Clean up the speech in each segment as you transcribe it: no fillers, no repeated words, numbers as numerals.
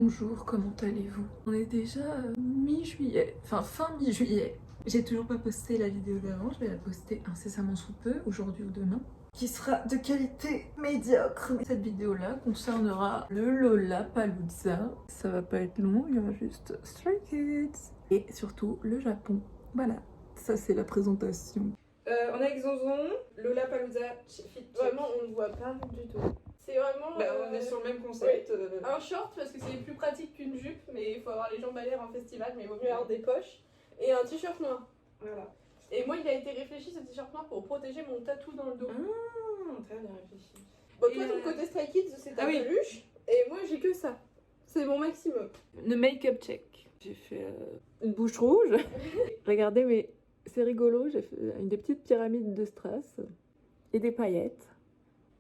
Bonjour, comment allez-vous? On est déjà mi-juillet, enfin fin mi-juillet. J'ai toujours pas posté la vidéo d'avant, je vais la poster incessamment sous peu, aujourd'hui ou demain, qui sera de qualité médiocre. Cette vidéo-là concernera le Lollapalooza. Ça va pas être long, il y aura juste Stray Kids. Et surtout le Japon. Voilà, ça c'est la présentation. On est avec Zonzon, Lollapalooza Fit. Vraiment, on ne voit pas du tout. C'est vraiment. On est sur le même concept. Oui. Un short parce que c'est plus pratique qu'une jupe, mais il faut avoir les jambes à l'air en festival, mais il vaut mieux avoir des poches. Et un t-shirt noir. Voilà. Et moi, il a été réfléchi ce t-shirt noir pour protéger mon tatou dans le dos. Ah, très bien réfléchi. Bon, toi, ton côté Stray Kids, c'est ta peluche. Et moi, j'ai que ça. C'est mon maximum. Le make-up check. J'ai fait une bouche rouge. Regardez, mais c'est rigolo. J'ai fait des petites pyramides de strass et des paillettes.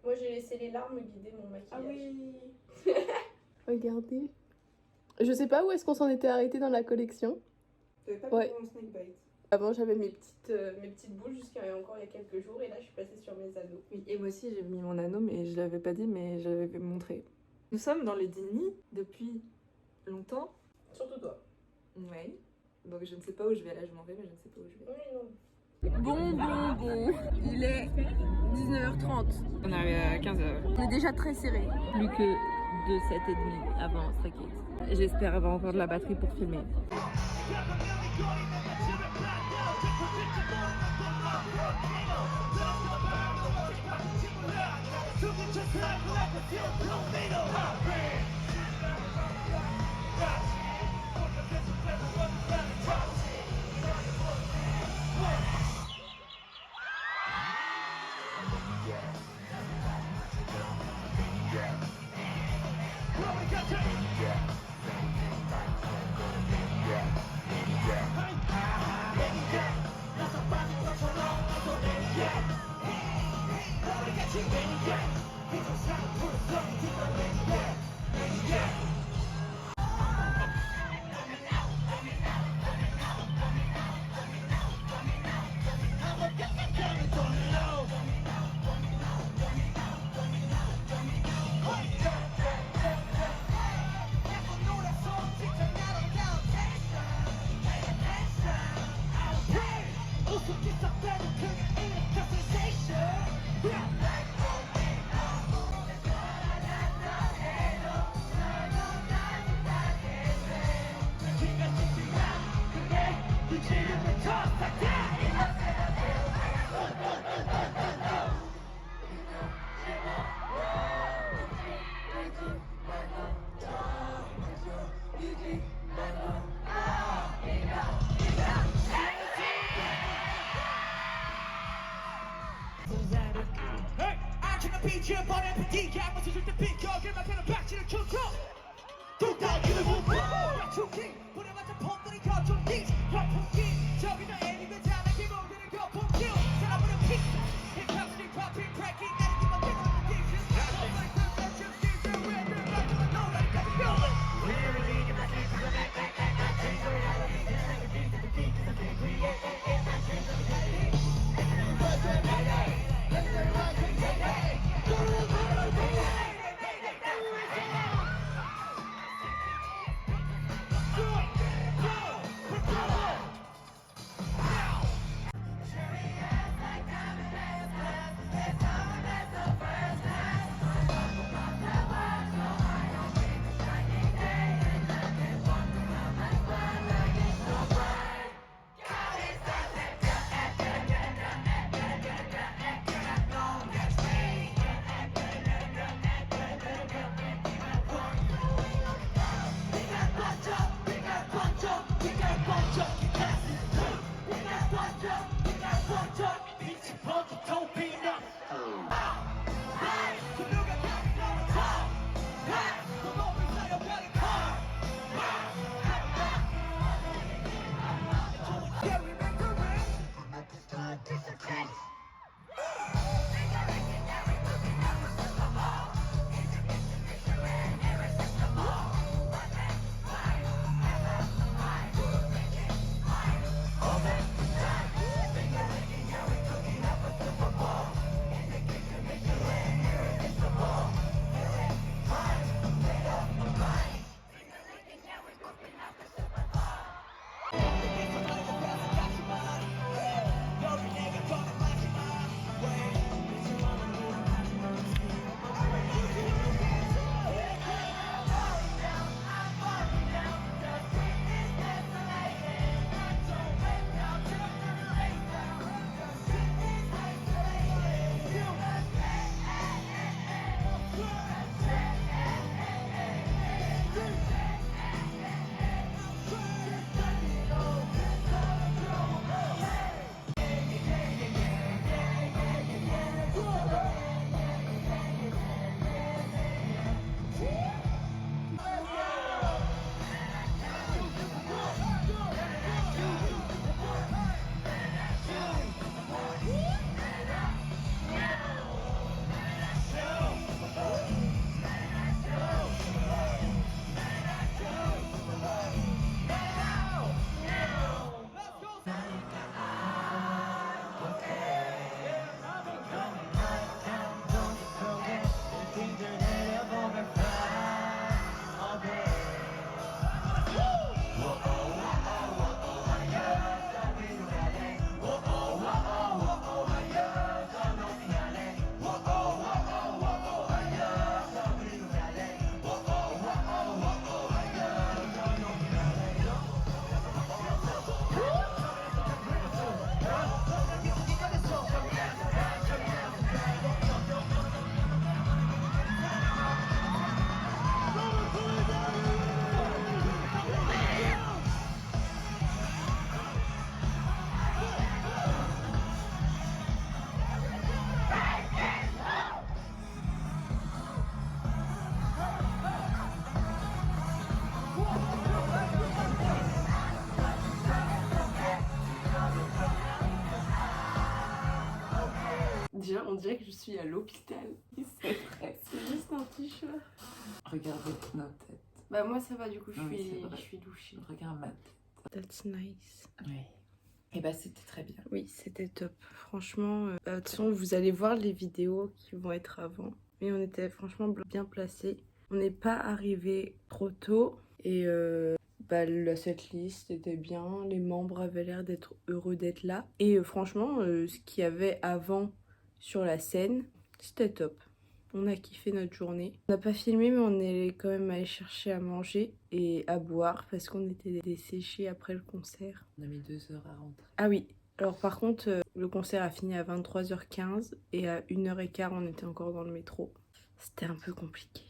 Moi, j'ai laissé les larmes guider mon maquillage. Ah oui. Regardez. Je sais pas où est-ce qu'on s'en était arrêté dans la collection. T'avais pas Ouais. mon snakebite. Avant, j'avais Mes petites boules jusqu'à encore il y a quelques jours, et là, je suis passée sur mes anneaux. Oui, et moi aussi j'ai mis mon anneau, mais je l'avais pas dit, mais je l'avais montré. Nous sommes dans les Dini depuis longtemps. Surtout toi. Oui. Donc je ne sais pas où je vais. Là, je m'en vais, mais je ne sais pas où je vais. Oui, non. Bon. Il est 19h30. On arrive à 15h. On est déjà très serré. Plus que 2h30 avant Stray Kids. J'espère avoir encore de la batterie pour filmer. dirait que je suis à l'hôpital. C'est vrai. C'est juste un t-shirt. Regardez notre tête. Bah moi ça va du coup, Non, mais c'est vrai. je suis douchée. Regarde ma tête. That's nice. Oui. Et bah c'était très bien. Oui, c'était top. Franchement, de toute façon, vous allez voir les vidéos qui vont être avant. Mais on était franchement bien placés. On n'est pas arrivé trop tôt. Et la setlist était bien. Les membres avaient l'air d'être heureux d'être là. Et franchement, ce qu'il y avait avant sur la scène, c'était top. On a kiffé notre journée. On n'a pas filmé, mais on est quand même allé chercher à manger et à boire parce qu'on était desséchés après le concert. On a mis 2 heures à rentrer. Ah oui, alors par contre, le concert a fini à 23h15 et à 1h15, on était encore dans le métro. C'était un peu compliqué.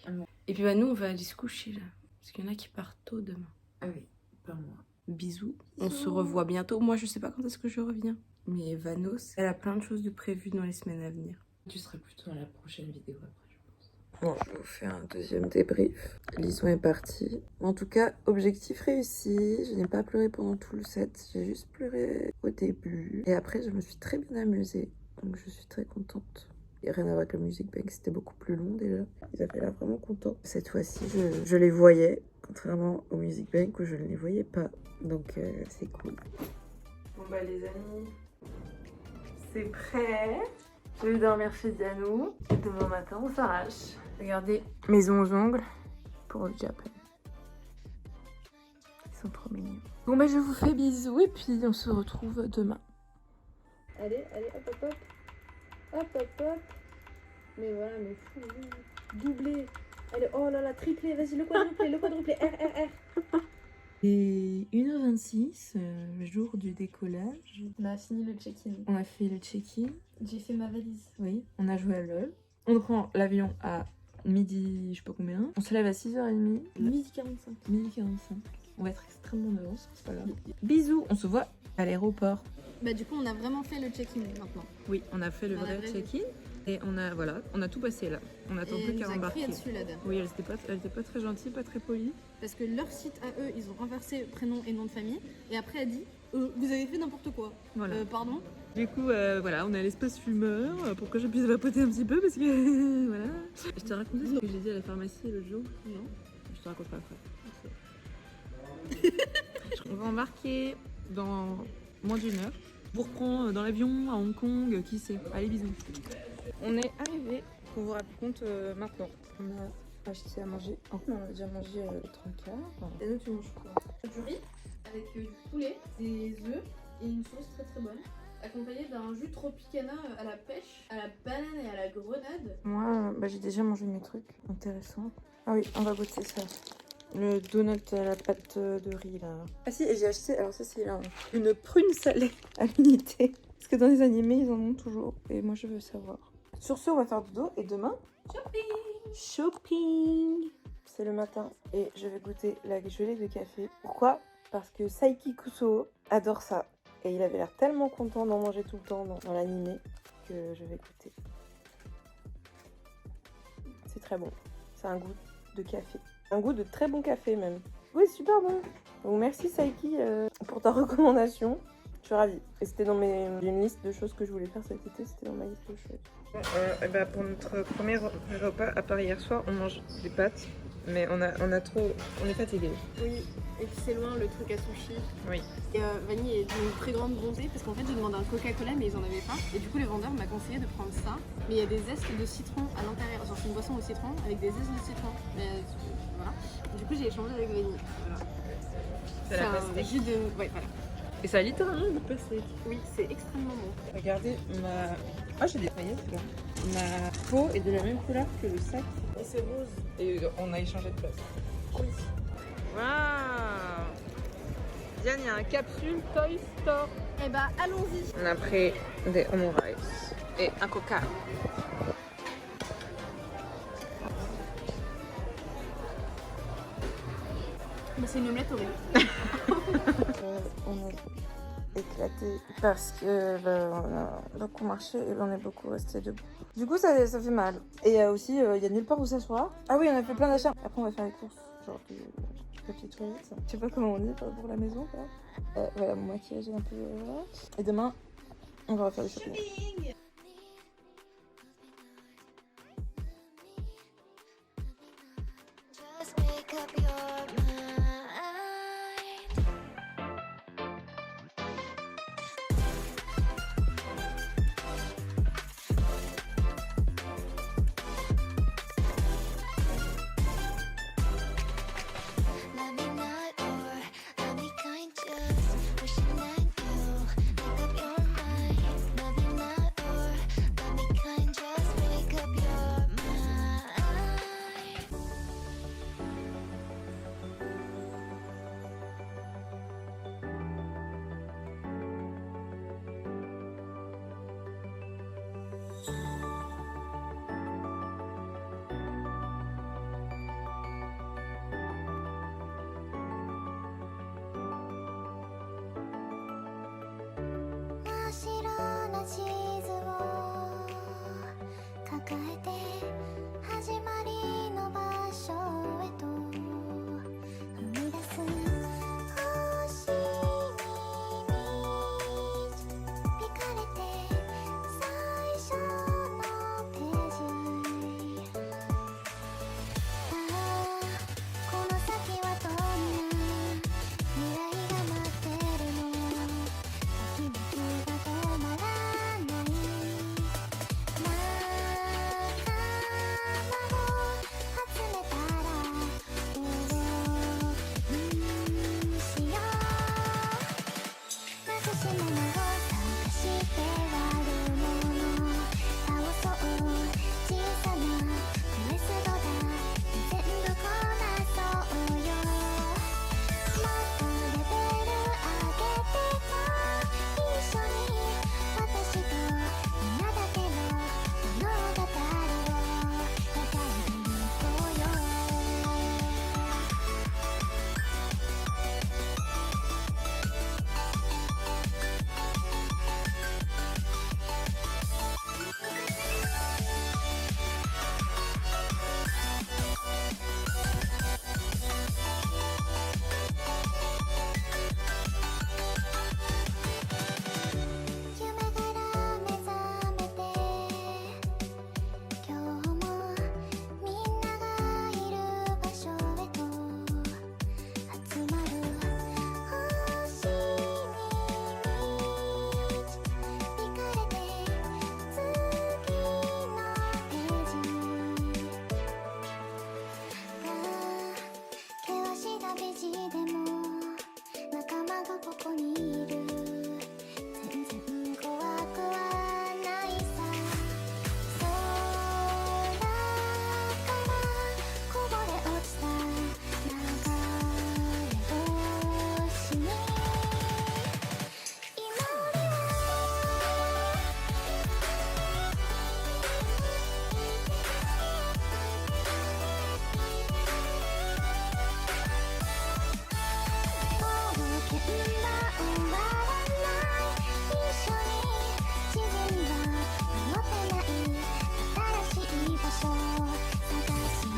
Et puis nous, on va aller se coucher là. Parce qu'il y en a qui partent tôt demain. Ah oui, pas moi. Bisous. On se revoit bientôt. Moi, je sais pas quand est-ce que je reviens. Mais Vanos, elle a plein de choses de prévues dans les semaines à venir. Tu seras plutôt dans la prochaine vidéo après, je pense. Bon, je vais vous faire un deuxième débrief. Lison est partie. En tout cas, objectif réussi. Je n'ai pas pleuré pendant tout le set. J'ai juste pleuré au début. Et après, je me suis très bien amusée. Donc, je suis très contente. Et rien à voir avec le Music Bank, c'était beaucoup plus long déjà. Ils avaient l'air vraiment contents. Cette fois-ci, je les voyais, contrairement au Music Bank où je ne les voyais pas. Donc, c'est cool. Bon bah les amis, c'est prêt. Je vais dormir chez Dianou. Et demain matin, on s'arrache. Regardez mes ongles pour le Japon. Ils sont trop mignons. Bon bah je vous fais bisous et puis on se retrouve demain. Allez, hop, hop, hop. Hop, hop, hop. Mais voilà, mais fou. Doublé. Allez, oh là là, triplé. Vas-y, le quadruplé. R. Et 1h26, jour du décollage. On a fini le check-in. On a fait le check-in. J'ai fait ma valise. Oui, on a joué à LOL. On prend l'avion à midi, je sais pas combien. On se lève à 6h30. Midi 45. Midi 45. On va être extrêmement en avance, c'est pas grave. Bisous, on se voit à l'aéroport. Bah du coup on a vraiment fait le check-in maintenant. Oui, on a fait le Dans la vrai vraie check-in. Et on a tout passé là. On attend Et plus elle qu'à nous a embarquer. crié dessus la dame. Oui, elle était pas très gentille, pas très polie. Parce que leur site à eux, ils ont renversé prénom et nom de famille. Et après elle dit, vous avez fait n'importe quoi. Voilà. Pardon. Du coup, voilà, on a l'espace fumeur pour que je puisse vapoter un petit peu parce que voilà. Je t'ai raconté ce que j'ai dit à la pharmacie l'autre jour. Non. Je te raconterai après. On va embarquer dans moins d'1 heure. Je vous reprends dans l'avion à Hong Kong, qui sait. Allez, bisous. On est arrivé, pour vous raconter maintenant. On a acheté à manger. Enfin, on a déjà mangé 3 quarts. Et nous, tu manges quoi? Du riz avec du poulet, des œufs et une sauce très très bonne. Accompagné d'un jus Tropicana à la pêche, à la banane et à la grenade. Moi, j'ai déjà mangé mes trucs intéressants. Ah oui, on va goûter ça. Le donut à la pâte de riz là. Ah si, et j'ai acheté, alors ça c'est une prune salée à l'unité. Parce que dans les animés, ils en ont toujours. Et moi je veux savoir. Sur ce, on va faire dodo et demain... Shopping. C'est le matin et je vais goûter la gelée de café. Pourquoi? Parce que Saiki Kusuo adore ça. Et il avait l'air tellement content d'en manger tout le temps dans l'animé que je vais goûter. C'est très bon. C'est un goût de café. Un goût de très bon café même. Oui, super bon. Donc merci Saiki pour ta recommandation. Je suis ravie. Et c'était dans une liste de choses que je voulais faire cet été. C'était dans ma liste de choses. Pour notre premier repas, à part hier soir, on mange des pâtes. Mais on est fatigué. Oui, et puis c'est loin le truc à sushi. Oui. Et Vanille est une très grande bronzée parce qu'en fait j'ai demandé un Coca-Cola mais ils en avaient pas. Et du coup le vendeur m'a conseillé de prendre ça. Mais il y a des zestes de citron à l'intérieur. Genre c'est une boisson au citron avec des zestes de citron. Mais voilà. Du coup j'ai échangé avec Vanille. Voilà. C'est la un pastèque. jus de... Ouais voilà. Et ça a littéralement une pastèque. Oui, c'est extrêmement bon. Regardez ma... Ah, j'ai des paillettes là. Ma peau est de la même couleur que le sac. Et c'est rose. Et on a échangé de place. Oui. Waouh! Diane, il y a un capsule Toy Store. Eh bah allons-y. On a pris des omurice et un coca. Bah, c'est une omelette horrible. On est éclaté parce que on a beaucoup marché et on est beaucoup resté debout. Du coup, ça fait mal. Et aussi, il y a nulle part où s'asseoir. Ah oui, on a fait plein d'achats. Après, on va faire les courses. Genre du papier toilette. Je sais pas comment on dit pour la maison. Quoi. Voilà, mon maquillage est un peu... Et demain, on va refaire du shopping. えて始まりの場所へと踏み出す星に導かれて最初のページああこの先はどんな未来が待ってるのときめきが止まらない仲間を集めたらどうしようなくし物を探して割るもの倒そう小さなクエストだ全部こなそうよもっとレベル上げてこ一緒に私とみんなだけの物語を描いていこうよ夢から目覚めて今日もみんながいる場所へと集まる星に導かれて次のページ険しなビジでも仲間がここにいる全然怖くはないさ空からこぼれ落ちた流れ星に祈り冒険は終わらない一緒に自分が持ってない新しい場所を探しに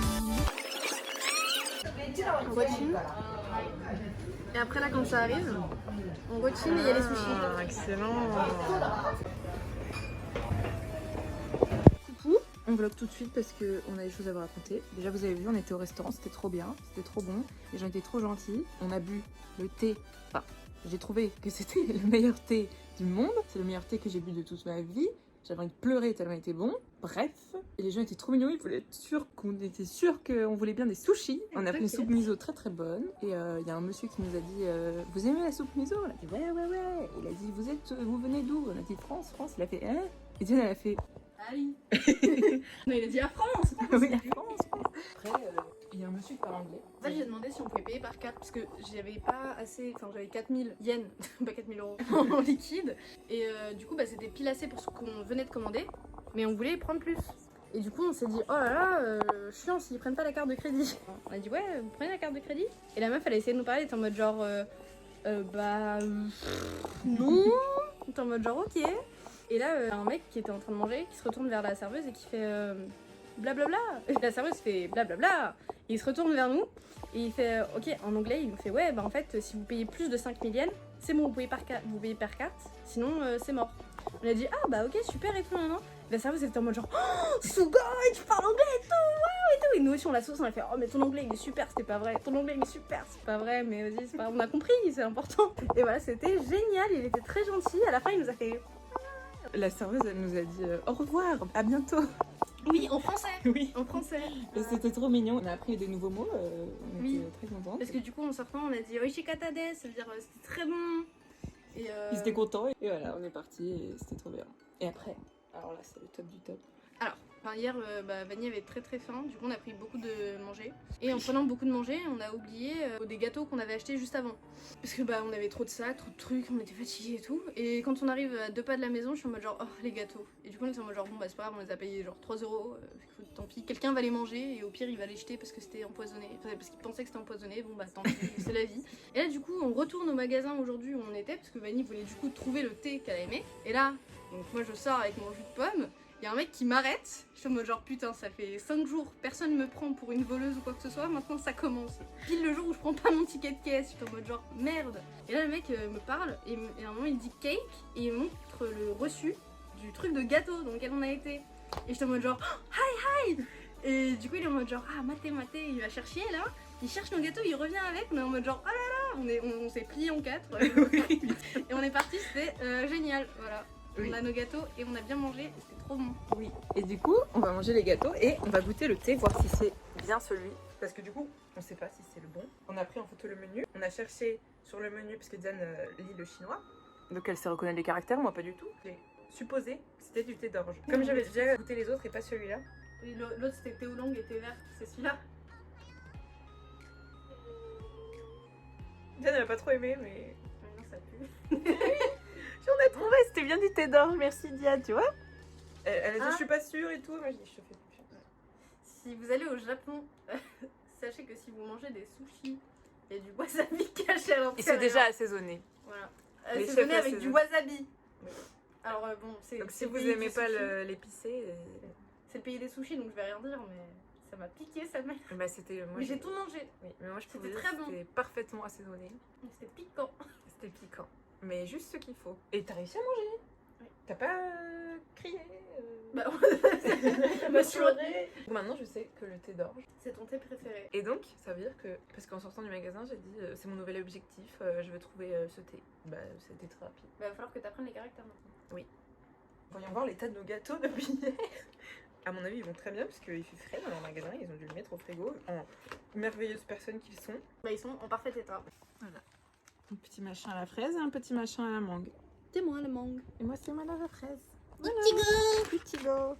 On rechine. Et après là quand ça arrive, on rechine et il y a les sushis. Excellent. Coucou, on vlog tout de suite parce qu'on a des choses à vous raconter. Déjà vous avez vu, on était au restaurant, c'était trop bien, c'était trop bon, les gens étaient trop gentils. On a bu le thé, enfin j'ai trouvé que c'était le meilleur thé du monde, c'est le meilleur thé que j'ai bu de toute ma vie. J'avais envie de pleurer tellement il était bon. Bref, et les gens étaient trop mignons, ils voulaient être sûrs qu'on était sûr qu'on voulait bien des sushis. On a pris une soupe miso très très bonne. Et il y a un monsieur qui nous a dit vous aimez la soupe miso? On a dit ouais. Il a dit vous venez d'où? On a dit France. Il a fait hein? Et Diane elle a fait Ali. Non, il a dit à France. oui, France. Après, il y a un monsieur qui parle anglais. En fait, j'ai demandé si on pouvait payer par carte parce que j'avais pas assez, enfin j'avais 4000 yens, pas 4000 euros en liquide. Et du coup, bah, c'était pile assez pour ce qu'on venait de commander, mais on voulait prendre plus. Et du coup, on s'est dit, oh là là, chiant s'ils prennent pas la carte de crédit. On a dit, ouais, vous prenez la carte de crédit? Et la meuf, elle a essayé de nous parler, elle était en mode genre, non. On était en mode genre, ok. Et là, un mec qui était en train de manger, qui se retourne vers la serveuse et qui fait blablabla. Et la serveuse fait blablabla. Et il se retourne vers nous et il fait ok, en anglais, il nous fait ouais, bah en fait, si vous payez plus de 5000 yens, c'est bon, vous payez par carte, sinon c'est mort. On a dit ah bah ok, super et tout, non. La serveuse était en mode genre oh, Sugoi, tu parles anglais et tout, waouh et tout. Et nous aussi on la sauce, on a fait oh mais ton anglais il est super, c'était pas vrai. Ton anglais il est super, c'est pas vrai, mais vas-y, c'est pas grave, on a compris, c'est important. Et voilà, c'était génial, il était très gentil. À la fin, il nous a fait La serveuse, elle nous a dit au revoir, à bientôt. oui, en français. Oui. En français. Et c'était trop mignon. On a appris des nouveaux mots, on Oui. était très contents. Parce que du coup, en sortant, on a dit Oishikata desu, ça veut dire c'était très bon. Et Ils étaient contents et voilà, on est parti et c'était trop bien. Et après, alors là, c'est le top du top. Alors, hier, Vanny avait très très faim, du coup on a pris beaucoup de manger. Et en prenant beaucoup de manger, on a oublié des gâteaux qu'on avait achetés juste avant. Parce que on avait trop de sacs, trop de trucs, on était fatigués et tout. Et quand on arrive à 2 pas de la maison, je suis en mode genre, oh les gâteaux. Et du coup on était en mode genre, bon bah c'est pas grave, on les a payés genre 3 euros, tant pis. Quelqu'un va les manger et au pire il va les jeter parce que c'était empoisonné. Enfin, parce qu'il pensait que c'était empoisonné, bon bah tant pis, c'est la vie. Et là du coup on retourne au magasin aujourd'hui où on était, parce que Vanny voulait du coup trouver le thé qu'elle aimait. Et là, donc moi je sors avec mon jus de pomme. Il y a un mec qui m'arrête, je suis en mode genre putain ça fait 5 jours, personne me prend pour une voleuse ou quoi que ce soit, maintenant ça commence. Pile le jour où je prends pas mon ticket de caisse, je suis en mode genre merde. Et là le mec me parle et à un moment il dit cake et il montre le reçu du truc de gâteau dans lequel on a été. Et je suis en mode genre oh, hi hi. Et du coup il est en mode genre ah maté, il va chercher là, il cherche nos gâteaux, il revient avec, on est en mode genre ah là là, on s'est plié en 4 et on est parti, c'était génial, voilà. Oui. On a nos gâteaux et on a bien mangé, et c'était trop bon. Oui, et du coup, on va manger les gâteaux et on va goûter le thé, voir si c'est bien celui. Parce que du coup, on sait pas si c'est le bon. On a pris en photo le menu, on a cherché sur le menu, parce que Diane lit le chinois. Donc elle sait reconnaître les caractères, moi pas du tout. J'ai supposé que c'était du thé d'orge. Comme j'avais déjà goûté les autres et pas celui-là. Et l'autre c'était thé oolong et thé vert, c'est celui-là. Diane elle a pas trop aimé, mais Non, ça pue. j'en ai trouvé, c'était bien du thé d'orge, merci Diane, tu vois. Elle a dit Ah. je suis pas sûre et tout, moi je dis je te fais confiance. Si vous allez au Japon, sachez que si vous mangez des sushis, il y a du wasabi caché à l'intérieur. Et c'est déjà assaisonné. Voilà. Les C'est chefs donné avec du assaisonnent. wasabi. Oui. Alors bon, c'est Donc si c'est le vous pays aimez des pas sushis. l'épicé, C'est le pays des sushis, donc je vais rien dire, mais ça m'a piqué sa mère. bah c'était moi. Mais j'ai tout mangé. Oui, mais moi je C'était pouvais dire très que bon. c'était parfaitement assaisonné. C'était piquant. C'était piquant. Mais juste ce qu'il faut. Et t'as réussi à manger? Oui. T'as pas crié Bah, Bah, pleuré. Maintenant je sais que le thé d'orge. c'est ton thé préféré. Et donc ça veut dire que, parce qu'en sortant du magasin j'ai dit c'est mon nouvel objectif, je veux trouver ce thé. Bah c'était très rapide. Bah, va falloir que t'apprennes les caractères maintenant. Voyons voir l'état de nos gâteaux depuis hier. À mon avis ils vont très bien parce qu'il fait frais dans leur magasin, ils ont dû le mettre au frigo en merveilleuses personnes qu'ils sont. Bah, ils sont en parfait état. Un petit machin à la fraise et un petit machin à la mangue. C'est moi le mangue. Et moi c'est moi la fraise. Petit go.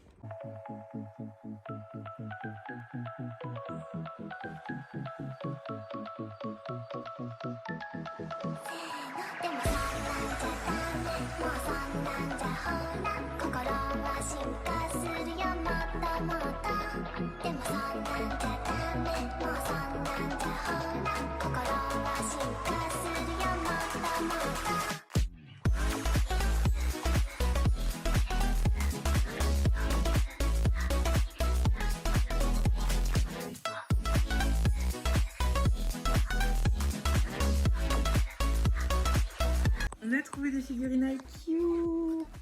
On a trouvé des figurines IQ.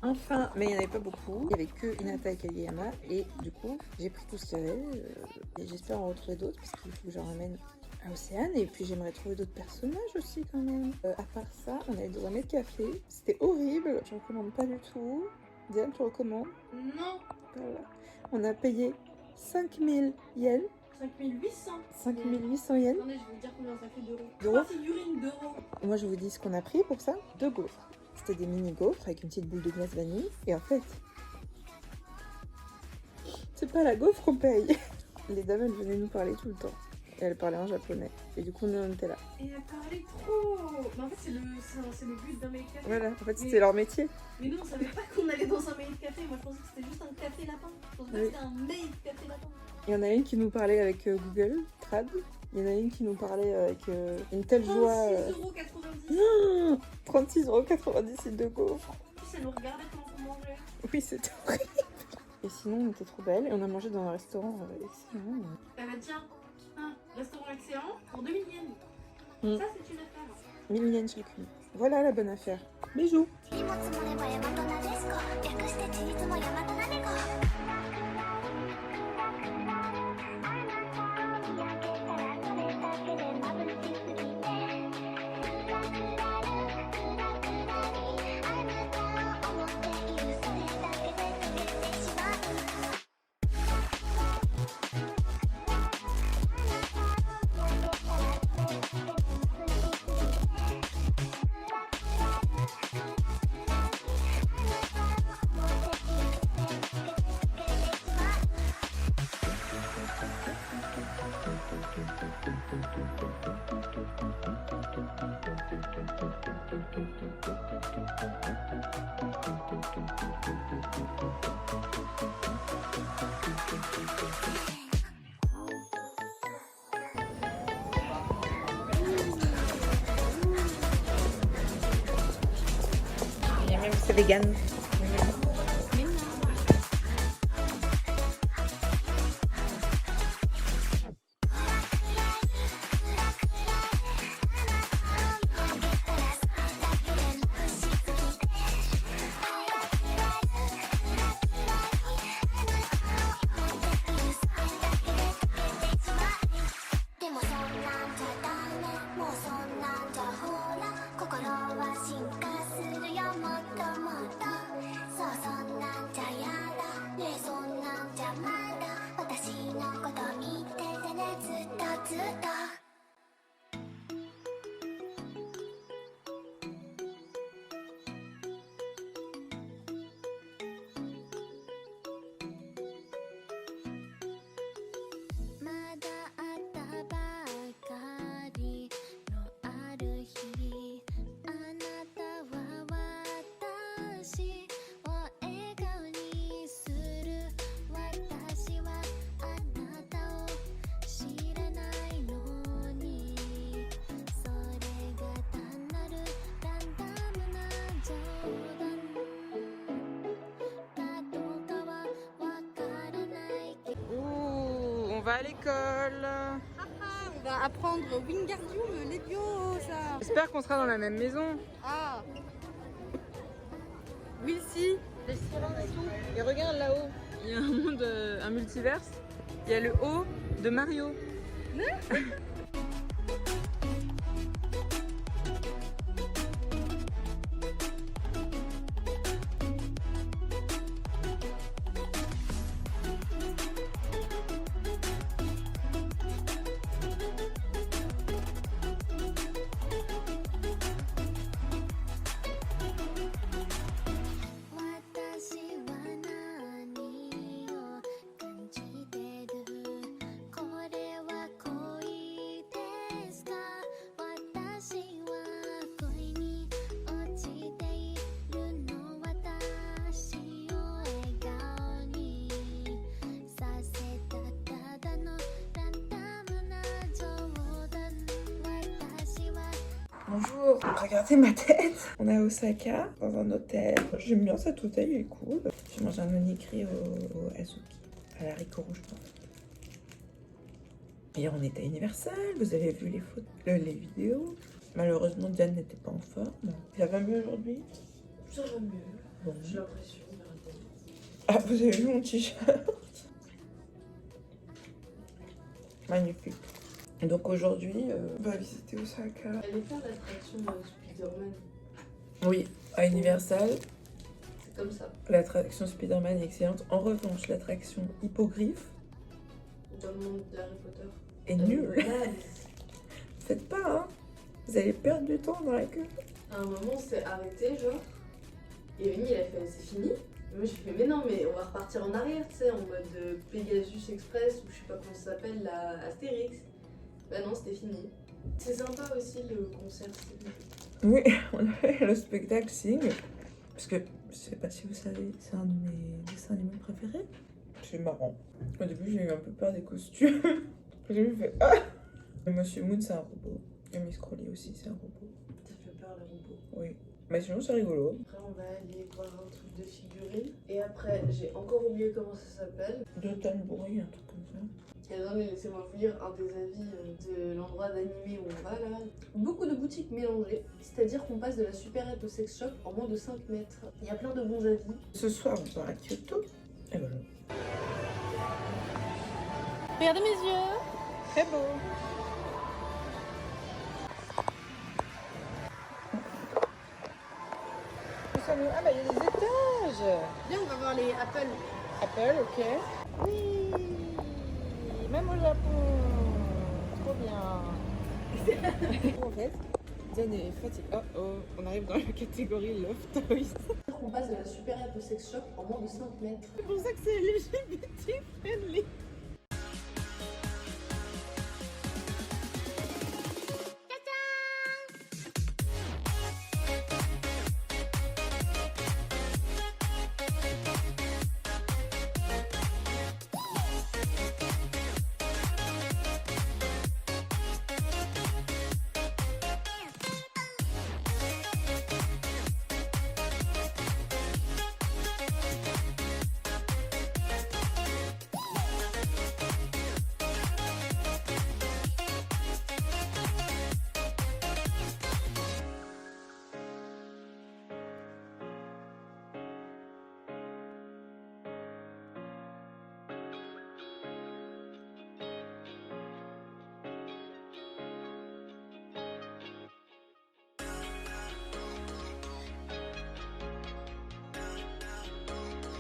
Enfin, mais il n'y en avait pas beaucoup. Il n'y avait que Hinata et Kageyama. Et du coup, j'ai pris tout ce qu'il y avait. Et j'espère en retrouver d'autres parce qu'il faut que j'en ramène à Océane. Et puis j'aimerais trouver d'autres personnages aussi quand même. À part ça, on allait dans un café. C'était horrible. Je recommande pas du tout. Diane, tu recommandes? Non. Voilà. On a payé 5000 yens. 5800. 5800 yens. Attendez, je vais vous dire combien ça fait d'euros. D'euros. 3 figurines d'euros. Moi, je vous dis ce qu'on a pris pour ça. 2 gaufres. C'était des mini gaufres avec une petite boule de glace vanille. Et en fait, c'est pas la gaufre qu'on paye. Les dames, elles venaient nous parler tout le temps. Et elles parlaient en japonais. Et du coup, nous, on était là. Et elle parlait trop. Mais en fait, c'est le but d'un make-up. Voilà, en fait, c'était leur métier. Mais nous, on savait pas qu'on allait dans un made café. Moi, je pensais que c'était juste un café lapin. Je pensais pas Oui. que c'était un made café lapin. Il y en a une qui nous parlait avec Google Trad. Il y en a une qui nous parlait avec une telle joie. 36,90 36,98€ de gaufres. En plus, elle nous regardait quand on mangeait. Oui, c'était horrible. Et sinon, on était trop belles. Et on a mangé dans un restaurant excellent. Elle m'a dit un restaurant excellent pour 2000 yens. Mm. Ça, c'est une affaire. 1000 yens chacune. Voilà la bonne affaire. Bisous. 荷物もれば大和なでしこ略してちりつも大和なでこ焼けたらそれだけで眩しすぎてクラクラクラにあなたを思っているそれだけで溶けてしまうC'est vegan. on va à l'école. On va apprendre Wingardium Leviosa. J'espère qu'on sera dans la même maison. Ah. Wilsy. Et regarde là-haut, il y a un monde, un multiverse. Il y a le haut de Mario. Bonjour, regardez ma tête. On est à Osaka, dans un hôtel. J'aime bien cet hôtel, il est cool. J'ai mangé un onigiri au Azuki, à l'haricot rouge. Hier, on était à Universal, vous avez vu les photos, les vidéos. Malheureusement, Diane n'était pas en forme. Ça va mieux aujourd'hui? Ça va mieux. Bon. J'ai l'impression. Ah, vous avez vu mon t-shirt? Magnifique. Et donc aujourd'hui, on va visiter Osaka. Elle est faire l'attraction Spider-Man. Oui, à Universal. C'est comme ça. L'attraction Spider-Man est excellente. En revanche, l'attraction Hippogriffe Dans le monde d'Harry Potter. est nulle. Faites pas, hein. Vous allez perdre du temps dans la queue. À un moment, on s'est arrêté, genre. Et Rémi, il a fait c'est fini. Et moi, j'ai fait mais non, mais on va repartir en arrière, tu sais, en mode Pegasus Express ou je sais pas comment ça s'appelle, la Astérix. Bah non, c'était fini. C'est sympa aussi le concert. Oui, on a fait le spectacle Sing. Parce que, je sais pas si vous savez, c'est un de mes dessins animés préférés. C'est marrant. Au début, j'ai eu un peu peur des costumes. J'ai vu fait ah. Monsieur Moon, c'est un robot. Et Miss Crowley aussi, c'est un robot. Ça fait peur, les robots. Oui. Mais sinon, c'est rigolo. Après, on va aller voir un truc de figurines. Et après, j'ai encore oublié comment ça s'appelle. De tambouri, un truc comme ça. Et attendez, laissez-moi vous lire un des avis de l'endroit d'animé où on va là. Beaucoup de boutiques mélangées, c'est-à-dire qu'on passe de la supérette au sex shop en moins de 5 mètres. Il y a plein de bons avis. Ce soir, on part à Kyoto. Et voilà. Regardez mes yeux. Très beau. Ah bah il y a des étages. Viens, on va voir les Apple. Apple, ok. Oui. Même au Japon. Trop bien. En fait, Diane est fatiguée. Oh oh, on arrive dans la catégorie Love Toys. On passe de la supérette au sex shop en moins de 5 mètres. C'est pour ça que c'est LGBT friendly.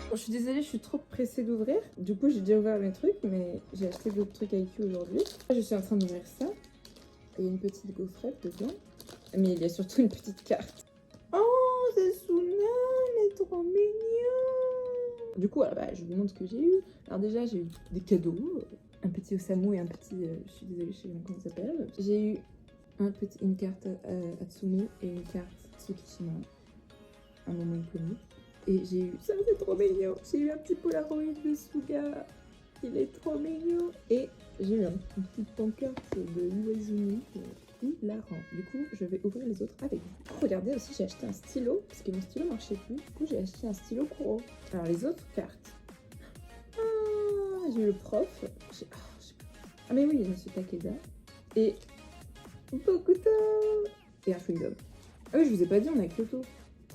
Bon, je suis désolée, je suis trop pressée d'ouvrir. Du coup, j'ai déjà ouvert mes trucs, mais j'ai acheté d'autres trucs avec eux aujourd'hui. Je suis en train d'ouvrir ça. Il y a une petite gaufrette dedans. Mais il y a surtout une petite carte. Oh, c'est Suna, elle est trop mignon. Du coup, bah, je vous montre ce que j'ai eu. Alors déjà, j'ai eu des cadeaux. Un petit Osamu et un petit... je suis désolée, je sais pas comment ça s'appelle. J'ai eu une carte Atsumu et une carte Tsukishima. Un moment inconnu. Et j'ai eu, ça c'est trop mignon, j'ai eu un petit Polaroid de Suga, il est trop mignon. Et j'ai eu une petite pancarte de Uezumi, hilarant. Du coup, je vais ouvrir les autres avec vous. Regardez aussi, j'ai acheté un stylo, parce que mon stylo marchait plus. Du coup, j'ai acheté un stylo Kuro. Alors les autres cartes. Ah, j'ai eu le prof, j'ai Ah mais oui, je suis Takeda. Et Bokuto et un Freedom. Ah oui, je vous ai pas dit, on a Kyoto.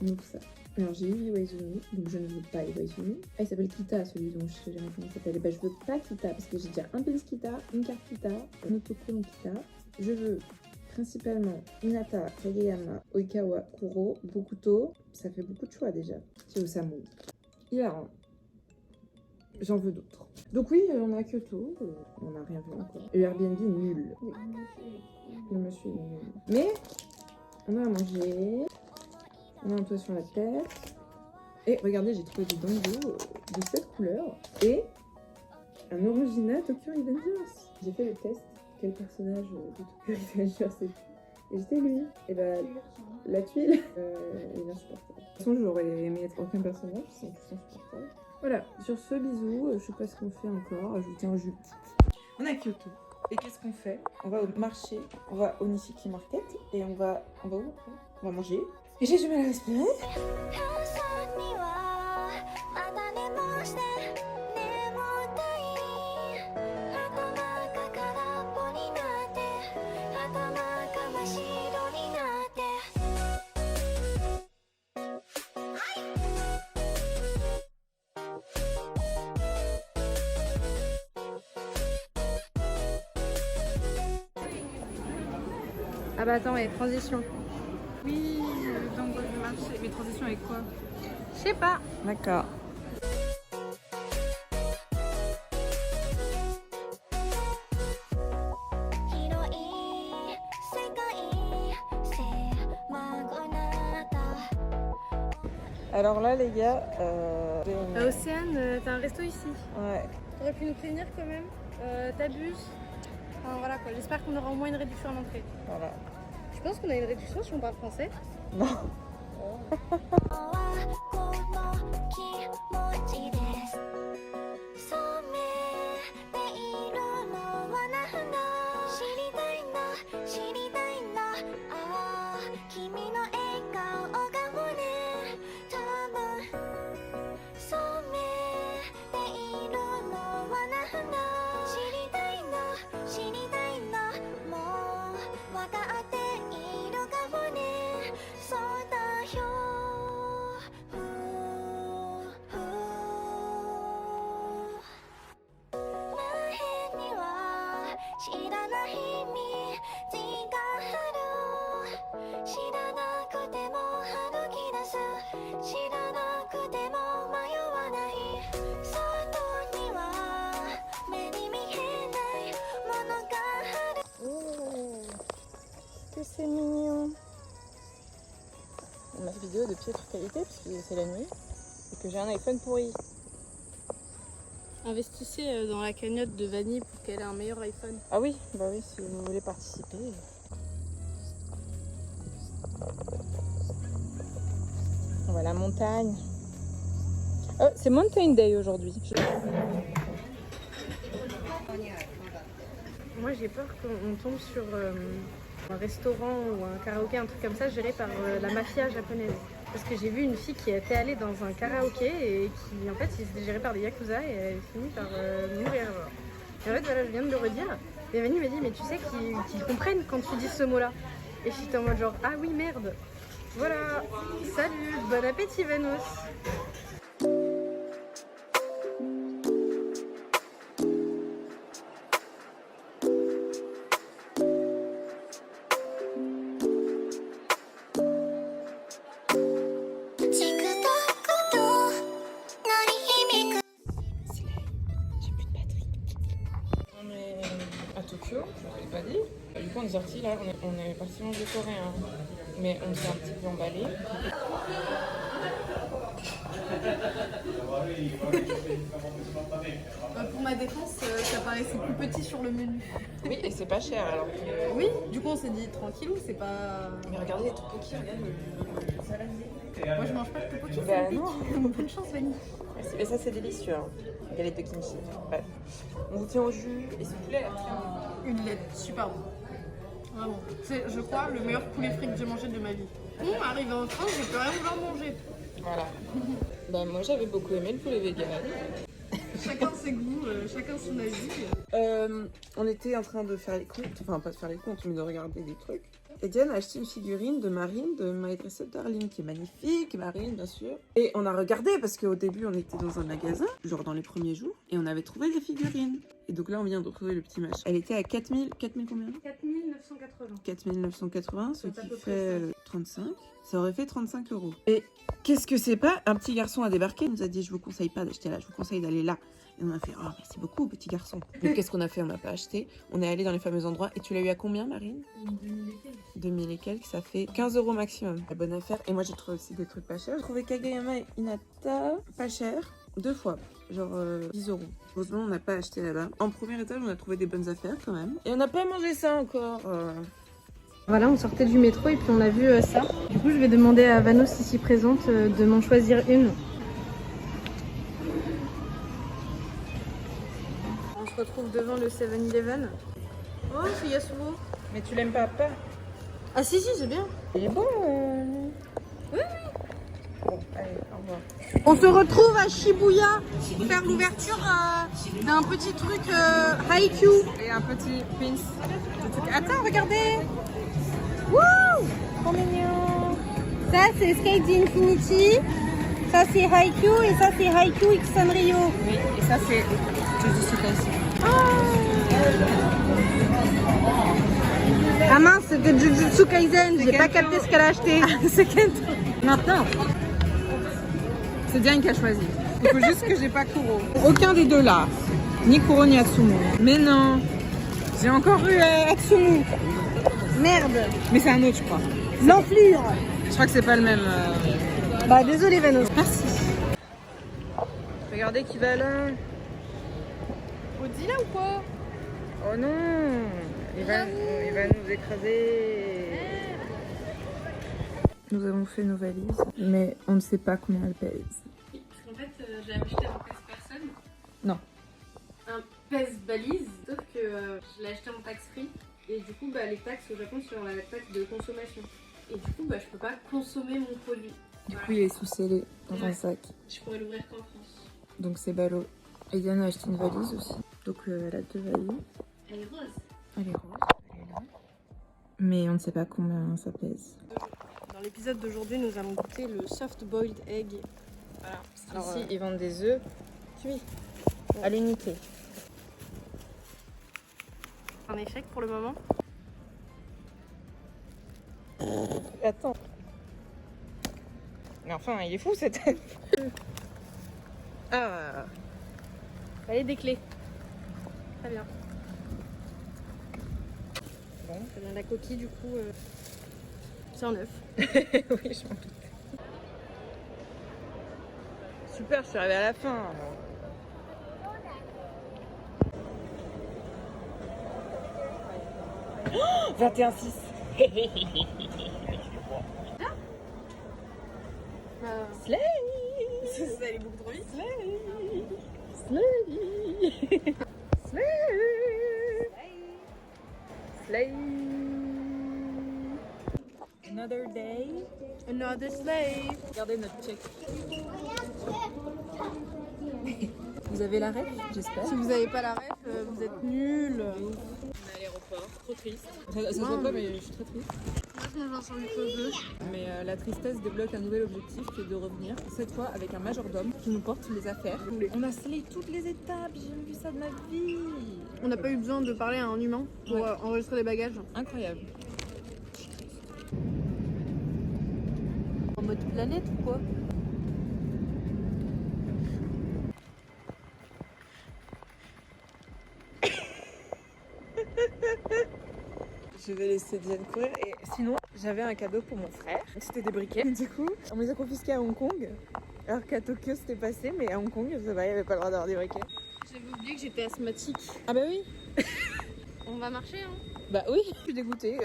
On ouvre ça. Alors j'ai eu Iwaizumi, donc je ne veux pas Iwaizumi. Ah, il s'appelle Kita, celui dont je sais jamais comment il s'appelle. Et bah je veux pas Kita, parce que j'ai déjà un Pins Kita, une carte Kita, un autocollant Kita. Je veux principalement Hinata, Kageyama, Oikawa, Kuro, Bokuto. Ça fait beaucoup de choix déjà. J'ai Osamu. Hilaran. J'en veux d'autres. Donc oui, on a Kyoto, on n'a rien vu encore. Et Airbnb nul. Le monsieur est nul. Mais on a à manger, on a un toit sur la tête. Et regardez, j'ai trouvé des dongos de cette couleur. Et un Orangina Tokyo Revengers. J'ai fait le test. Quel personnage de Tokyo Revengers c'est plus. Et j'étais lui. Et bah, la tuile, elle est insupportable. De toute façon, j'aurais aimé être aucun personnage, c'est tous insupportable. Voilà, sur ce, bisous. Je sais pas ce qu'on fait encore, je vous tiens au jus. On est à Kyoto. Et qu'est-ce qu'on fait? On va au marché, on va au Nishiki Market et on va où après? On va manger. Et j'ai du mal à respirer. 「朝にはまだ寝坊して眠たい」「頭が空っぽになって頭が真っ白になって」Ah bah attends, transition. Oui, le dango du marché. Mais transition avec quoi? Je sais pas. D'accord. 広い世界狭くなった Alors là, les gars, Océane, t'as un resto ici. ouais. T'aurais pu nous prévenir quand même. T'abuses. Enfin voilà quoi, j'espère qu'on aura au moins une réduction à l'entrée. Voilà. Tu penses qu'on a une réduction si on parle français? Non. はこの気持ちです染めているのはなんだ知りたいんだ知りたいんだああ君の笑顔がね多分染めているのはなんだ知りたいんだ知りたいんだもう分かっているかもねそうだよ前には知らない道がある知らなくても歩き出す知らなくても迷わない外には目に見えないものがある Oh, que c'est mignon. Ma vidéo de piètre qualité parce que c'est la nuit et que j'ai un iPhone pourri. Investissez dans la cagnotte de Vanille pour qu'elle ait un meilleur iPhone. Ah oui, bah oui, si vous voulez participer. On va à la montagne. Oh, c'est Mountain Day aujourd'hui. Moi j'ai peur qu'on tombe sur un restaurant ou un karaoké, un truc comme ça géré par la mafia japonaise. Parce que j'ai vu une fille qui était allée dans un karaoké et qui en fait c'était géré par des yakuza et elle finit par mourir. Genre. Et en fait voilà, je viens de le redire. Et Vanny m'a dit mais tu sais qu'ils comprennent quand tu dis ce mot là. Et j'étais en mode genre ah oui merde. Voilà, salut, bon appétit Vanos. On est à Tokyo, je vous l'ai pas dit. Du coup on est sorti là, on est parti manger coréen. Mais on s'est un petit peu emballé. Pour ma défense, ça paraissait plus petit sur le menu. Oui, et c'est pas cher alors. Oui, du coup on s'est dit tranquillou, c'est pas... Mais regardez les tteokbokki, regarde le saladier. Moi je mange pas de tteokbokki, Bah c'est non. pique. Bonne chance Vanny. Mais ça c'est délicieux, hein. Galette de kimchi. Bref. On vous tient au jus et ce poulet là, très bon. Une lettre, super bon. Vraiment. C'est, je crois, le meilleur poulet frit que j'ai mangé de ma vie. Arrivé en France, j'ai plus rien vouloir manger. Voilà. Bah moi j'avais beaucoup aimé le poulet vegan. chacun ses goûts, chacun son avis. On était en train de faire les comptes, enfin pas de faire les comptes, mais de regarder des trucs. Et Diane a acheté une figurine de Marine de My Dressed Darling, qui est magnifique, Marine bien sûr. Et on a regardé parce qu'au début on était dans un magasin, genre dans les premiers jours, et on avait trouvé des figurines. Et donc là on vient de retrouver le petit machin. Elle était à 4000 combien? 4980. 4980, ce C'est à qui peu près fait 35. Ça aurait fait 35 €. Et qu'est-ce que c'est pas? Un petit garçon a débarqué, il nous a dit je vous conseille pas d'acheter là, je vous conseille d'aller là. Et on a fait oh merci beaucoup petit garçon. Donc qu'est-ce qu'on a fait? On n'a pas acheté. On est allé dans les fameux endroits. Et tu l'as eu à combien Marine? 2000 et quelques, ça fait 15 € maximum. La bonne affaire. Et moi j'ai trouvé aussi des trucs pas chers. J'ai trouvé Kageyama et Hinata pas cher. 2 fois. Genre 10 €. Heureusement on n'a pas acheté là-bas. En premier étage on a trouvé des bonnes affaires quand même. Et on n'a pas mangé ça encore. Voilà, on sortait du métro et puis on a vu ça. Du coup, je vais demander à Vanos ici présente de m'en choisir une. On se retrouve devant le 7-Eleven. Oh, c'est Yasuo. Mais tu l'aimes pas? Ah si, c'est bien. Il est bon. Oui. Bon, allez, au revoir. On se retrouve à Shibuya pour faire l'ouverture d'un petit truc Haikyuu. Et un petit pins. Attends, regardez. Wouh, trop mignon. Ça, c'est Skate the Infinity. Ça, c'est Haikyuu. Et ça, c'est Haikyuu X Sanrio. Oui, et ça c'est Jujutsu Kaisen. Ah mince, c'était Jujutsu Kaisen. J'ai pas capté ce qu'elle a acheté. C'est Kento. Maintenant, c'est Diane qui a choisi. Il faut juste que j'ai pas Kuro. Aucun des deux là. Ni Kuro ni Atsumu. Mais non. J'ai encore eu Atsumu. Merde. Mais c'est un autre, je crois. L'enflure. Je crois que c'est pas le même. Bah désolé Vanos. Merci. Regardez qui va là. Audi là ou quoi? Oh non. Il va nous écraser. Nous avons fait nos valises, mais on ne sait pas combien elles pèsent. Parce qu'en fait, j'ai acheté un pèse-personne. Non. Un pèse-balise, sauf que je l'ai acheté en taxe-free. Et du coup, les taxes au Japon sont la taxe de consommation. Et du coup, je peux pas consommer mon produit. Du coup, il est sous-scellé dans un sac. Je pourrais l'ouvrir qu'en France. Donc c'est ballot. Et Diane a acheté une valise aussi. Donc elle a 2 valises. Elle est rose. Elle est rose. Elle est là. Mais on ne sait pas combien ça pèse. Dans l'épisode d'aujourd'hui, nous allons goûter le soft boiled egg. Voilà. Alors, ici, ils vendent des œufs cuits à l'unité. Un échec pour le moment. Attends. Mais enfin, il est fou cet œuf. Ah. Allez, des clés. Très bien. Bon. Très bien, la coquille, du coup, c'est un œuf. Oui, je m'en doute. Super, je suis arrivée à la fin. 21,6. Slay. Ça allait beaucoup trop vite. Slay. Slay. Slay. Another day. Another slave. Regardez notre check. Vous avez la ref, j'espère. Si vous n'avez pas la ref, vous êtes nuls. On est à l'aéroport, trop triste. Ça se voit pas, mais je suis très triste. Moi, je mange un cheveux. Mais la tristesse débloque un nouvel objectif qui est de revenir, cette fois avec un majordome qui nous porte les affaires. On a scellé toutes les étapes, j'ai jamais vu ça de ma vie. On n'a pas eu besoin de parler à un humain pour enregistrer les bagages. Incroyable. En mode planète ou quoi? Je vais laisser Diane courir et sinon j'avais un cadeau pour mon frère. C'était des briquets. Du coup, on les a confisqués à Hong Kong. Alors qu'à Tokyo c'était passé, mais à Hong Kong, ça va, il n'y avait pas le droit d'avoir des briquets. J'avais oublié que j'étais asthmatique. Ah bah oui. On va marcher, hein? Bah oui, je suis dégoûtée.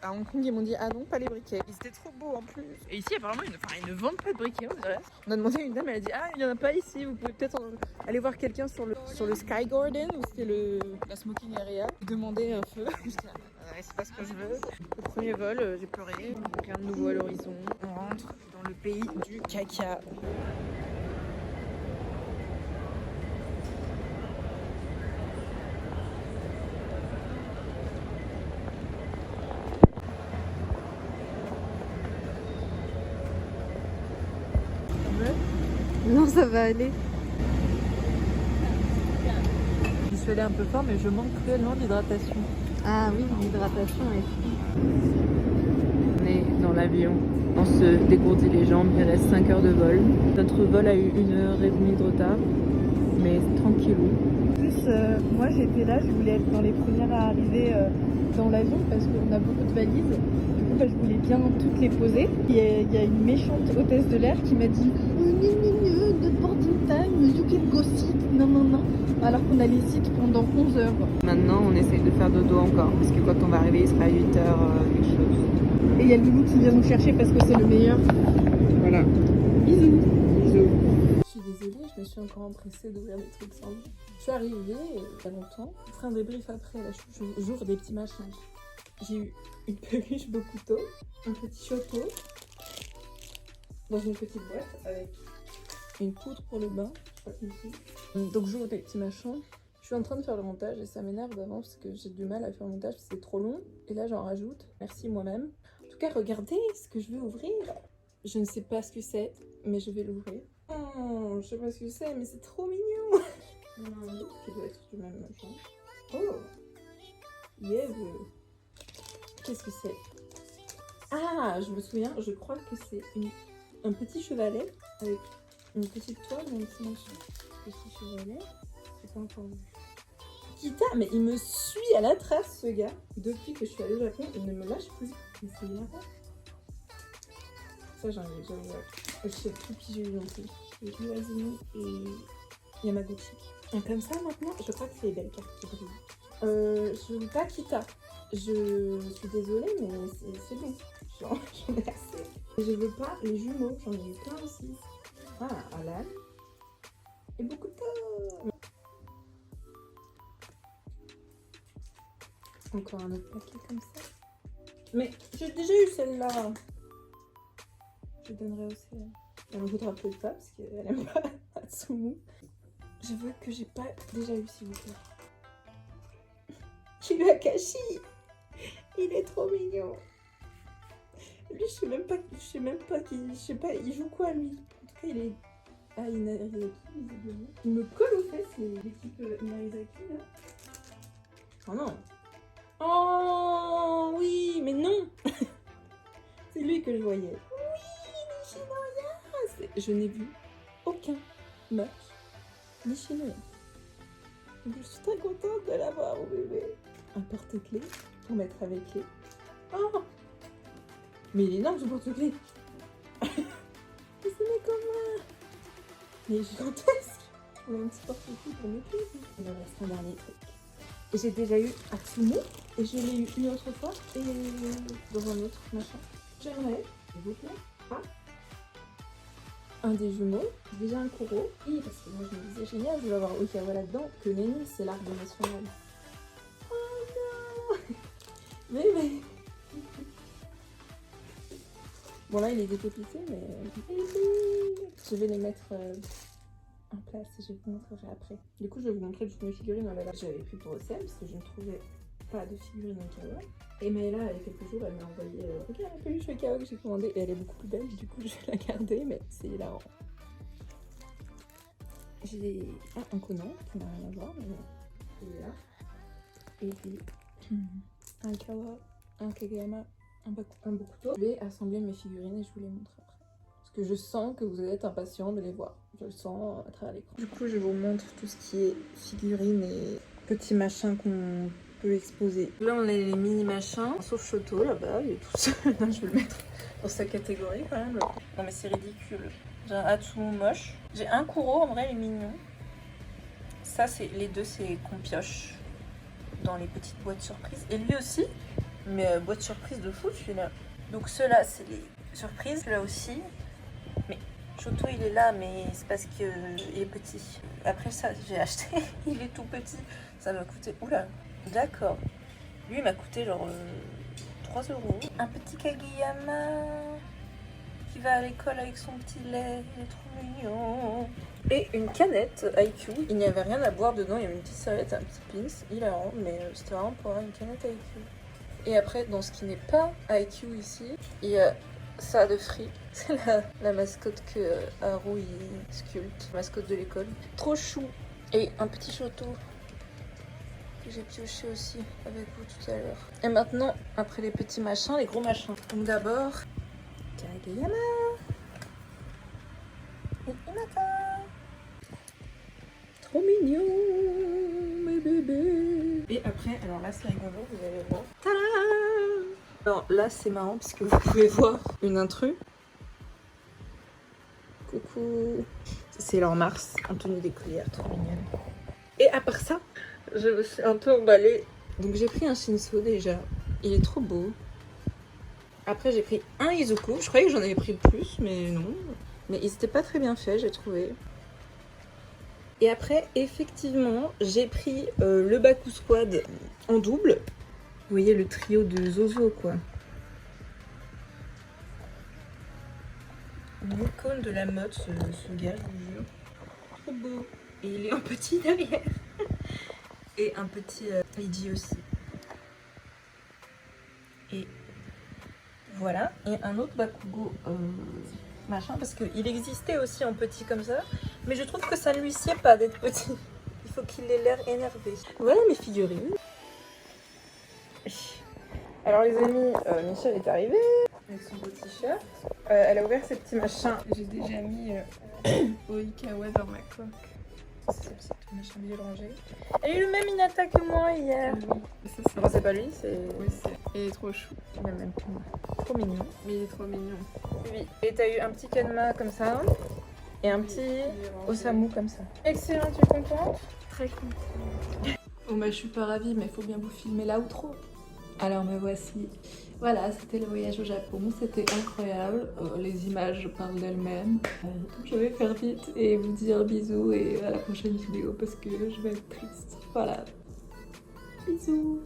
À Hong Kong, ils m'ont dit ah non, pas les briquets. Ils étaient trop beaux en plus. Et ici, apparemment, ils ne vendent pas de briquets, on dirait. On a demandé à une dame, elle a dit ah, il n'y en a pas ici. Vous pouvez peut-être aller voir quelqu'un sur le Sky Garden ou c'était la smoking area. Demander un feu. C'est pas ce que je veux. Le premier vol, j'ai pleuré. Rien de nouveau à l'horizon. On rentre dans le pays du caca. ça va aller. Je suis allée un peu fort, mais je manque cruellement d'hydratation. Ah oui, l'hydratation est... On est dans l'avion, on se dégourdit les jambes, il reste 5 heures de vol. Notre vol a eu 1h30 de retard, mais tranquillou. En plus, moi j'étais là, je voulais être dans les premières à arriver dans l'avion parce qu'on a beaucoup de valises. Du coup, je voulais bien toutes les poser. Il y a une méchante hôtesse de l'air qui m'a dit the boarding time, you can go sit. Non. Alors qu'on a les sites pendant 11 heures. Maintenant, on essaye de faire dodo encore, parce que quand on va arriver, il sera 8h quelque chose. Et il y a le loulou qui vient nous chercher parce que c'est le meilleur. Voilà. Bisous. Bisous. Je suis désolée, je me suis encore empressée d'ouvrir des trucs sans vous. Je suis arrivée il y a longtemps. Je ferai un débrief après, là j'ouvre des petits machins. J'ai eu une peluche Bokuto, un petit choco, dans une petite boîte avec une poudre pour le bain, je sais pas compris. Donc j'ouvre des petits machins. Je suis en train de faire le montage et ça m'énerve d'avance parce que j'ai du mal à faire le montage parce que c'est trop long. Et là j'en rajoute. Merci moi-même. En tout cas, regardez ce que je vais ouvrir. Je ne sais pas ce que c'est, mais je vais l'ouvrir. Oh, je sais pas ce que c'est, mais c'est trop mignon. Il y en a un autre qui doit être du même machin. Oh, yeah. Qu'est-ce que c'est? Ah, je me souviens, je crois que c'est un petit chevalet avec une petite toile et un petit machin. Petit chevalet, j'ai pas encore vu. Kita, mais il me suit à la trace, ce gars. Depuis que je suis allée au Japon, il ne me lâche plus. Mais c'est énervant. Ça, j'en ai déjà ouvert. Je sais plus qui j'ai eu non plus. J'ai eu Azumi et Yamaguchi. Et comme ça, maintenant, je crois que c'est les belles cartes qui brillent. Je veux pas Kita. Je suis désolée, mais c'est bon. J'en ai assez. Et je veux pas les jumeaux. J'en ai eu plein aussi. Ah, Alan. Et beaucoup de temps. Encore un autre paquet comme ça. Mais j'ai déjà eu celle-là. Je donnerai aussi. Elle me voudra peut-être pas parce qu'elle aime pas Atsumu. Je veux que j'ai pas déjà eu, s'il vous plaît. J'ai eu Akashi. Il est trop mignon. Lui, je sais même pas qui. Je sais pas, il joue quoi lui? En tout cas, il est. Ah, Inarizaki, visiblement. Il me colle aux fesses, l'équipe Inarizaki là. Oh non. Oh oui, mais non. C'est lui que je voyais. Je n'ai vu aucun match Nishinoya. Donc je suis très contente de l'avoir, mon bébé. Un porte-clés pour mettre avec clés. Oh, mais il est énorme ce porte-clés. Mais c'est mes comme moi. Mais il est gigantesque. On a un petit porte-clés pour mes clés. Il me reste un dernier truc. Et j'ai déjà eu Atsumu. Et je l'ai eu une autre fois. Et dans un autre machin. J'aimerais, s'il vous plaît, un des jumeaux, déjà un Kuro. Oui, parce que moi je me disais génial, je vais avoir Okawa là-dedans, que Neni c'est l'arbre national. Oh non. Mais. Bon là il est décapité, mais. Je vais les mettre en place et je vous montrerai après. Du coup je vais vous montrer toutes mes figurines en valeur que j'avais pris pour OCM parce que je ne trouvais pas de figurines Okawa. Et Maëla, il y a quelques jours, elle m'a envoyé regarde la peluche Okawa que j'ai commandée et elle est beaucoup plus belle, du coup je vais la garder, mais c'est hilarant. J'ai un Conan qui n'a rien à voir, mais celui-là. Et puis un Kawa, un Kageyama, un Bokuto. Je vais assembler mes figurines et je vous les montre après. Parce que je sens que vous êtes impatients de les voir. Je le sens à travers l'écran. Du coup, je vous montre tout ce qui est figurines et petits machins qu'on peut exposer. Là, on a les mini machins, sauf Shoto là-bas, il est tout seul. Non, je vais le mettre dans sa catégorie quand même. Non, mais c'est ridicule. J'ai un Atsumu moche. J'ai un Kuro, en vrai, il est mignon. Ça, c'est les deux, c'est qu'on pioche dans les petites boîtes surprises. Et lui aussi, mais boîte surprise de fou, celui-là. Donc ceux-là, c'est les surprises. Là aussi. Mais Shoto, il est là, mais c'est parce qu'il est petit. Après ça, j'ai acheté. Il est tout petit. Ça m'a coûté... Oula. D'accord. Lui, il m'a coûté genre 3 €. Un petit Kageyama qui va à l'école avec son petit lait. Il est trop mignon. Et une canette IQ. Il n'y avait rien à boire dedans. Il y avait une petite serviette, un petit pins. Hilarant, mais c'était vraiment pour avoir une canette IQ. Et après, dans ce qui n'est pas IQ ici, il y a ça de Free. C'est la mascotte que Haru il sculpte, mascotte de l'école. Trop chou. Et un petit château que j'ai pioché aussi avec vous tout à l'heure. Et maintenant, après les petits machins, les gros machins. Donc d'abord, Kageyama et Hinata. Trop mignon, mes bébés. Et après, alors là c'est rigolo, vous allez voir. Tadam! Alors là c'est marrant parce que vous pouvez voir une intrus. Coucou. C'est leur Mars en tenue d'écolière, trop mignonne. Et à part ça, je me suis un peu emballée. Donc j'ai pris un Shinso déjà. Il est trop beau. Après j'ai pris un Izuku. Je croyais que j'en avais pris plus, mais non. Mais ils étaient pas très bien faits, j'ai trouvé. Et après, effectivement, j'ai pris le Baku Squad en double. Vous voyez le trio de Zozo, quoi. Une icône de la mode, ce gars, je vous jure. Trop beau. Et il est un petit derrière. Et un petit Heiji aussi. Et voilà. Et un autre Bakugo machin, parce qu'il existait aussi en petit comme ça. Mais je trouve que ça ne lui sied pas d'être petit. Il faut qu'il ait l'air énervé. Voilà mes figurines. Alors les amis, Michel est arrivée avec son beau t-shirt. Elle a ouvert ses petits machins. J'ai déjà mis Oikawa dans ma coque. C'est ce petit machin bien rangé. Elle a eu le même Hinata que moi hier. Enfin, c'est pas lui, c'est... Oui, il est trop chou. Même que moi. Trop mignon. Mais il est trop mignon. Oui. Et t'as eu un petit Kanma comme ça. Et un petit Osamu comme ça. Excellent, tu es contente? Très contente. Bon bah je suis pas ravie, mais il faut bien vous filmer l'outro. Alors me voici. Voilà, c'était le voyage au Japon, c'était incroyable. Les images parlent d'elles-mêmes. Je vais faire vite et vous dire bisous et à la prochaine vidéo parce que je vais être triste. Voilà. Bisous.